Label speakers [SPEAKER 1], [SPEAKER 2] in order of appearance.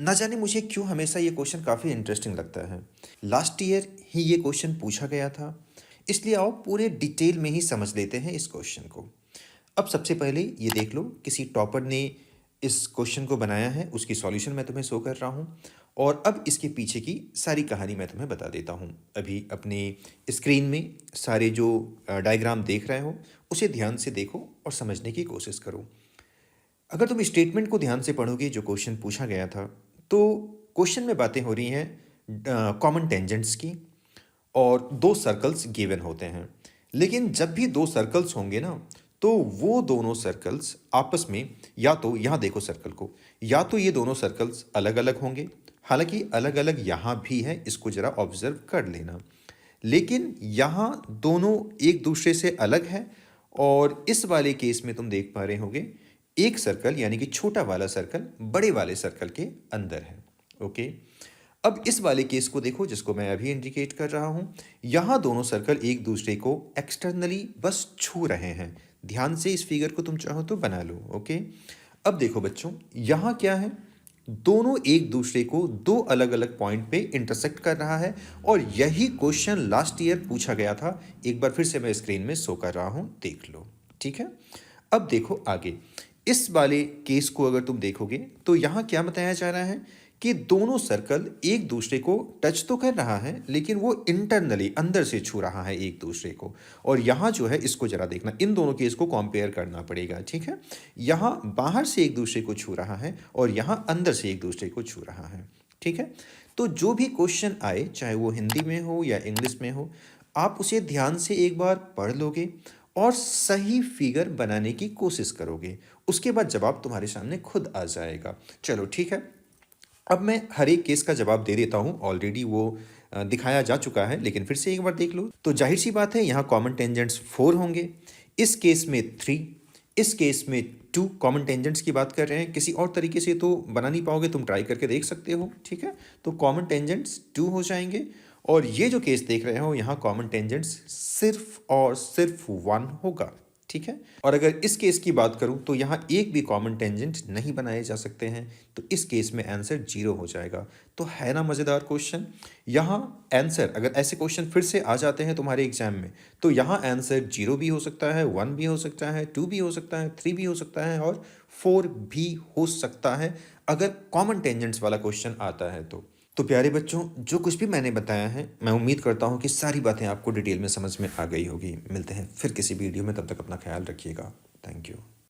[SPEAKER 1] ना जाने मुझे क्यों हमेशा ये क्वेश्चन काफ़ी इंटरेस्टिंग लगता है। लास्ट ईयर ही ये क्वेश्चन पूछा गया था, इसलिए आओ पूरे डिटेल में ही समझ लेते हैं इस क्वेश्चन को। अब सबसे पहले ये देख लो, किसी टॉपर ने इस क्वेश्चन को बनाया है, उसकी सॉल्यूशन मैं तुम्हें शो कर रहा हूँ और अब इसके पीछे की सारी कहानी मैं तुम्हें बता देता हूँ। अभी अपने स्क्रीन में सारे जो डायग्राम देख रहे हो, उसे ध्यान से देखो और समझने की कोशिश करो। अगर तुम स्टेटमेंट को ध्यान से पढ़ोगे जो क्वेश्चन पूछा गया था, तो क्वेश्चन में बातें हो रही हैं कॉमन टेंजेंट्स की और दो सर्कल्स गिवन होते हैं। लेकिन जब भी दो सर्कल्स होंगे ना, तो वो दोनों सर्कल्स आपस में, या तो यहाँ देखो सर्कल को, या तो ये दोनों सर्कल्स अलग अलग होंगे। हालांकि अलग अलग यहाँ भी है, इसको जरा ऑब्जर्व कर लेना। लेकिन यहाँ दोनों एक दूसरे से अलग है और इस वाले केस में तुम देख पा रहे होगे एक सर्कल यानी कि छोटा वाला सर्कल बड़े वाले सर्कल के अंदर है। ओके, अब इस वाले केस को देखो जिसको मैं अभी इंडिकेट कर रहा हूं। यहां दोनों सर्कल एक दूसरे को एक्सटर्नली बस छू रहे हैं। ध्यान से इस फिगर को तुम चाहो तो बना लो। ओके, अब देखो बच्चों, यहां क्या है, दोनों एक दूसरे को दो अलग अलग पॉइंट पे इंटरसेक्ट कर रहा है और यही क्वेश्चन लास्ट ईयर पूछा गया था। एक बार फिर से मैं स्क्रीन में शो कर रहा हूं, देख लो। ठीक है, अब देखो आगे इस वाले केस को अगर तुम देखोगे तो यहां क्या बताया जा रहा है कि दोनों सर्कल एक दूसरे को टच तो कर रहा है, लेकिन वो इंटरनली अंदर से छू रहा है एक दूसरे को। और यहाँ जो है इसको जरा देखना, इन दोनों केस को कंपेयर करना पड़ेगा। ठीक है, यहाँ बाहर से एक दूसरे को छू रहा है और यहाँ अंदर से एक दूसरे को छू रहा है। ठीक है, तो जो भी क्वेश्चन आए, चाहे वो हिंदी में हो या इंग्लिश में हो, आप उसे ध्यान से एक बार पढ़ लोगे और सही फिगर बनाने की कोशिश करोगे। उसके बाद जवाब तुम्हारे सामने खुद आ जाएगा। चलो ठीक है, अब मैं हर एक केस का जवाब दे देता हूँ। ऑलरेडी वो दिखाया जा चुका है, लेकिन फिर से एक बार देख लो। तो जाहिर सी बात है यहाँ कॉमन टेंजेंट्स 4 होंगे, इस केस में 3, इस केस में 2। कॉमन टेंजेंट्स की बात कर रहे हैं, किसी और तरीके से तो बना नहीं पाओगे, तुम ट्राई करके देख सकते हो। ठीक है, तो कॉमन टेंजेंट्स 2 हो जाएंगे और ये जो केस देख रहे हो यहाँ कॉमन टेंजेंट्स सिर्फ और सिर्फ 1 होगा। ठीक है, और अगर इस केस की बात करूं तो यहाँ एक भी कॉमन टेंजेंट नहीं बनाए जा सकते हैं, तो इस केस में आंसर 0 हो जाएगा। तो है ना मज़ेदार क्वेश्चन। यहाँ आंसर, अगर ऐसे क्वेश्चन फिर से आ जाते हैं तुम्हारे एग्जाम में, तो यहाँ आंसर 0 भी हो सकता है, 1 भी हो सकता है, 2 भी हो सकता है, 3 भी हो सकता है और 4 भी हो सकता है, अगर कॉमन टेंजेंट्स वाला क्वेश्चन आता है तो प्यारे बच्चों, जो कुछ भी मैंने बताया है, मैं उम्मीद करता हूँ कि सारी बातें आपको डिटेल में समझ में आ गई होगी। मिलते हैं फिर किसी वीडियो में, तब तक अपना ख्याल रखिएगा। Thank you.